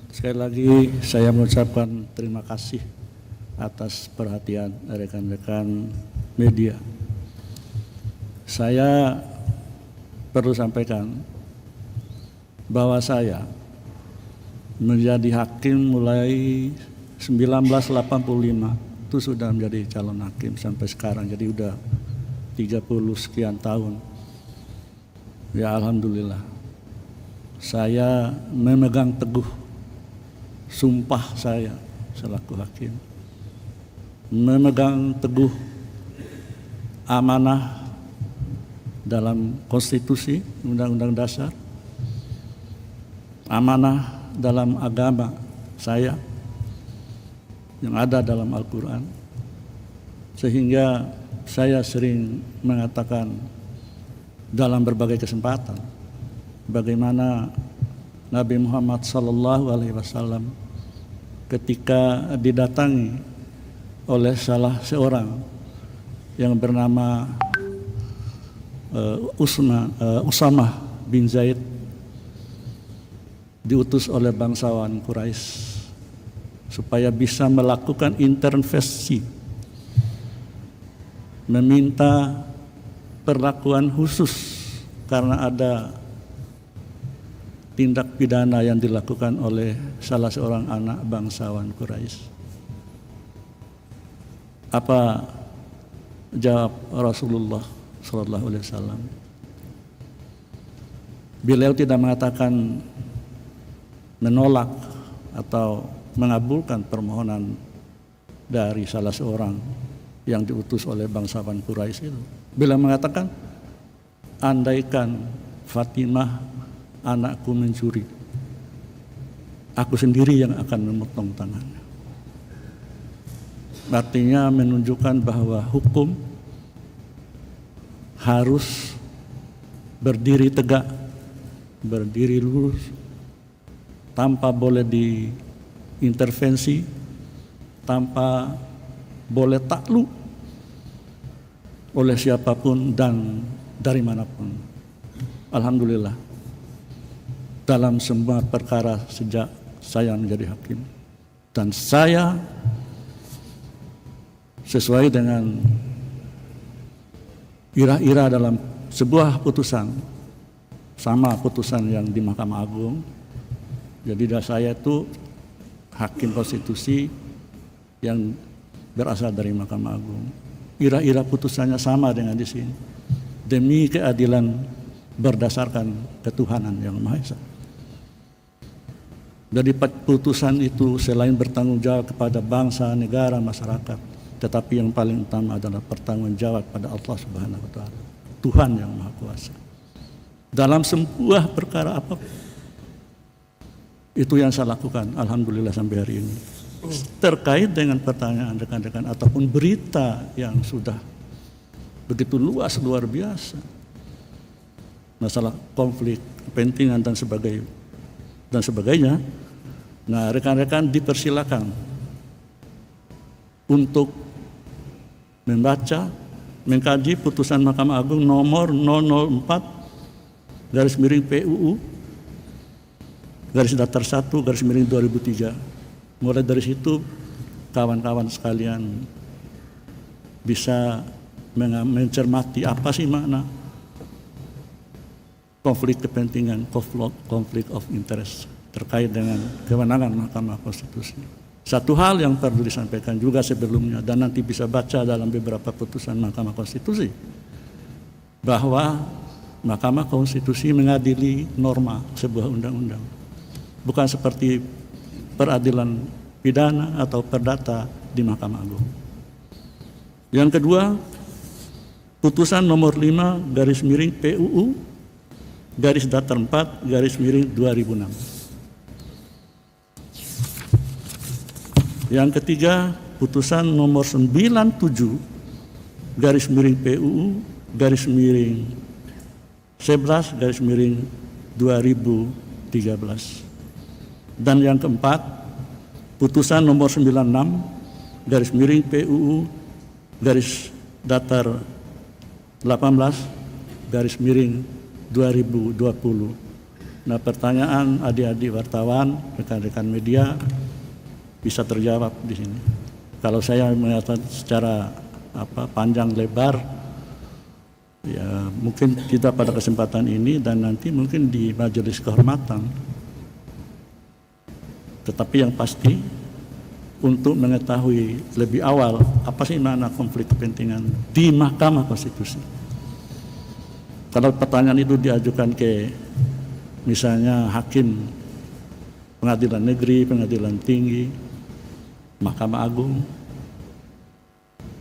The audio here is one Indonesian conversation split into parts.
Sekali lagi saya mengucapkan terima kasih atas perhatian rekan-rekan media. Saya perlu sampaikan bahwa saya menjadi hakim mulai 1985 itu sudah menjadi calon hakim sampai sekarang, jadi udah 30 sekian tahun. Ya alhamdulillah, saya memegang teguh sumpah saya selaku hakim, memegang teguh amanah dalam konstitusi, undang-undang dasar, amanah dalam agama saya yang ada dalam Al-Quran, sehingga saya sering mengatakan dalam berbagai kesempatan bagaimana Nabi Muhammad SAW ketika didatangi oleh salah seorang yang bernama Usamah bin Zaid, diutus oleh bangsawan Quraisy supaya bisa melakukan intervensi, meminta perlakuan khusus karena ada tindak pidana yang dilakukan oleh salah seorang anak bangsawan Quraisy. Apa jawab Rasulullah SAW? Beliau tidak mengatakan menolak atau mengabulkan permohonan dari salah seorang yang diutus oleh bangsawan Quraisy itu. Beliau mengatakan, andaikan Fatimah anakku mencuri, aku sendiri yang akan memotong tangannya. Artinya menunjukkan bahwa hukum harus berdiri tegak, berdiri lurus, tanpa boleh diintervensi, tanpa boleh takluk oleh siapapun dan dari manapun. Alhamdulillah, dalam semua perkara sejak saya menjadi hakim, dan saya sesuai dengan ira-ira dalam sebuah putusan, sama putusan yang di Mahkamah Agung. Jadi saya itu hakim konstitusi yang berasal dari Mahkamah Agung. Ira-ira putusannya sama dengan di sini, demi keadilan berdasarkan ketuhanan yang Maha Esa. Jadi putusan itu selain bertanggung jawab kepada bangsa, negara, masyarakat, tetapi yang paling utama adalah bertanggung jawab pada Allah Subhanahu wa Ta'ala, Tuhan yang Maha Kuasa. Dalam sebuah perkara apapun, itu yang saya lakukan, alhamdulillah sampai hari ini. Terkait dengan pertanyaan rekan-rekan ataupun berita yang sudah begitu luas, luar biasa, masalah konflik kepentingan dan sebagainya. Nah, rekan-rekan dipersilakan untuk membaca, mengkaji putusan Mahkamah Agung nomor 004/PUU _1/2003. Mulai dari situ kawan-kawan sekalian bisa mencermati apa sih makna konflik kepentingan, konflik of interest terkait dengan kewenangan Mahkamah Konstitusi. Satu hal yang perlu disampaikan juga sebelumnya, dan nanti bisa baca dalam beberapa putusan Mahkamah Konstitusi, bahwa Mahkamah Konstitusi mengadili norma sebuah undang-undang, bukan seperti peradilan pidana atau perdata di Mahkamah Agung. Yang kedua, putusan nomor 5/PUU _4/2006. Yang ketiga, putusan nomor 97/PUU _11/2013. Dan yang keempat, putusan nomor 96/PUU _18/2020 Nah, pertanyaan adik-adik wartawan, rekan-rekan media bisa terjawab di sini. Kalau saya melihat secara panjang lebar, ya mungkin kita pada kesempatan ini dan nanti mungkin di majelis kehormatan. Tetapi yang pasti untuk mengetahui lebih awal apa sih makna konflik kepentingan di Mahkamah Konstitusi. Kalau pertanyaan itu diajukan ke misalnya hakim pengadilan negeri, pengadilan tinggi, Mahkamah Agung,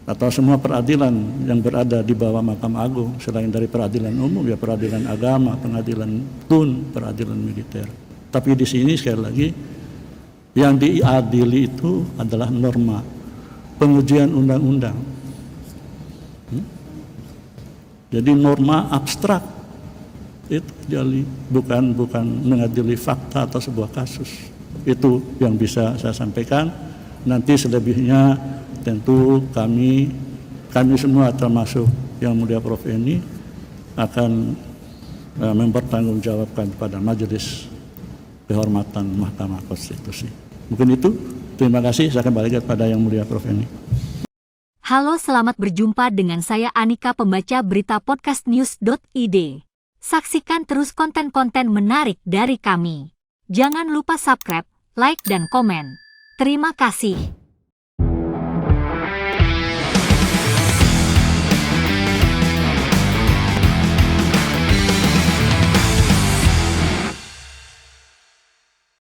atau semua peradilan yang berada di bawah Mahkamah Agung selain dari peradilan umum, ya peradilan agama, pengadilan tun, peradilan militer. Tapi di sini sekali lagi yang diadili itu adalah norma pengujian undang-undang. Jadi norma abstrak itu jadi bukan mengadili fakta atau sebuah kasus. Itu yang bisa saya sampaikan. Nanti selebihnya tentu kami semua termasuk Yang Mulia Prof. Eni akan mempertanggungjawabkan pada Majelis Kehormatan Mahkamah Konstitusi. Mungkin itu. Terima kasih. Saya kembali kepada Yang Mulia Prof. Eni. Halo, selamat berjumpa dengan saya Anika, pembaca berita podcastnews.id. Saksikan terus konten-konten menarik dari kami. Jangan lupa subscribe, like, dan komen. Terima kasih.